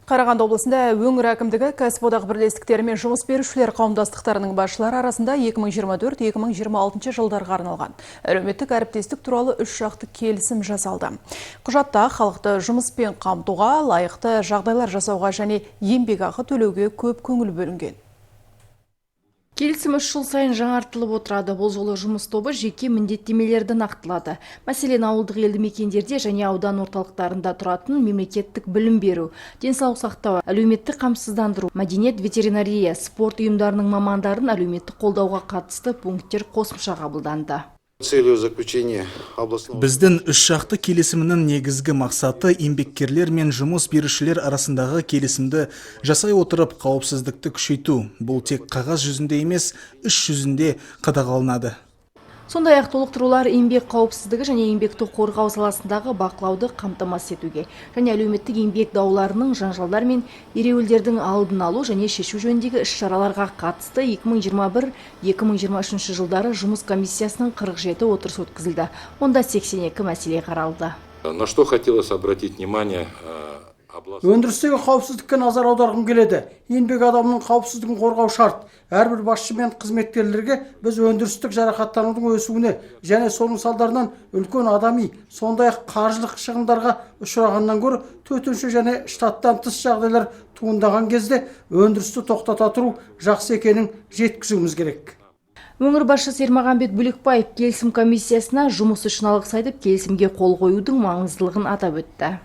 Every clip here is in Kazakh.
Қарағанды облысында өңір әкімдігі кәсіподақ бірлестіктері мен жұмыс берушілер қауымдастықтарының басшылары арасында 2024-2026 жылдарға арналған әлеуметтік әріптестік туралы 3 жақты келісім жасалды. Құжатта халықты жұмыспен қамтуға, лайықты жағдайлар жасауға және еңбекақы төлеуге көп көңіл бөлінген. Келісім 3 жыл сайын жаңартылып отырады. Бұл жолы жұмыс тобы жеке міндеттемелерді нақтылады. Мәселен, ауылдық елді мекендерде және аудан орталықтарында тұратын мемлекеттік білім беру, денсаулық сақтау, әлеуметтік қамсыздандыру, мәдениет, ветеринария, спорт ұйымдарының мамандарын әлеуметтік қолдауға қатысты пункттер қосымша қабылданды. Біздің 3 жақты келісімінің негізгі мақсаты еңбеккерлер мен жұмыс берушілер арасындағы келісімді жасай отырып қауіпсіздікті күшейту. Бұл тек қағаз жүзінде емес, іс жүзінде қадағаланады. Сондай-ақ толықтырулар еңбек қауіпсіздігі және еңбекті қорғау саласындағы бақылауды қамтамасыз етуге және әлеуметтік еңбек дауларының, жанжалдар мен ереуілдердің алдын алу және шешу жөніндегі іс-шараларға қатысты 2021-2023 жылдары жұмыс комиссиясының 47 отырыс өткізілді. Онда 82 мәселе қаралды. На что хотелось обратить внимание? Өндірістегі қауіпсіздікке назар аударғым келеді. Еңбек адамының қауіпсіздігін қорғау шарт. Әрбір басшы мен қызметкерлерге біз өндірістік жарақаттанудың өсуіне және соның салдарынан үлкен адами, сондай-ақ қаржылық шығындарға ұшырағаннан гөрі төтенше және штаттан тыс жағдайлар туындаған кезде өндірісті тоқтата тұру жақсы екенін жеткізуіміз керек. Өңір басшысы Ермағанбет Бөлекбаев келісім комиссиясына жұмыс үшін алғыс айтып, келісімге қол қоюдың маңыздылығын атап өтті.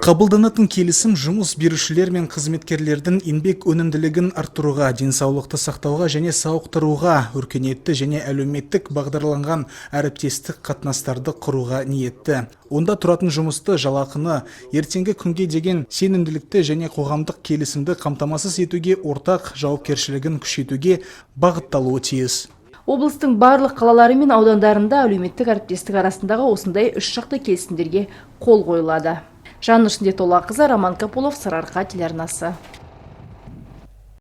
Қабылданатын келісім жұмыс берушілер мен қызметкерлердің еңбек өнімділігін арттыруға, денсаулықты сақтауға және сауықтыруға, өркениетті және әлеуметтік бағдарланған әріптестік қатынастарды құруға ниетті. Онда тұратын жұмысты, жалақыны, ертеңгі күнге деген сенімділікті және қоғамдық келісімді қамтамасыз етуге, ортақ жауапкершілігін күшейтуге бағытталуы тиіс. Облыстың барлық қалалары мен аудандарында әлеуметтік әріптестік арасындағы осындай 3 жақты келісімдерге қол қойылады. Жанна Шындетолақызы, Роман Капулов, Сарыарқа телеарнасы.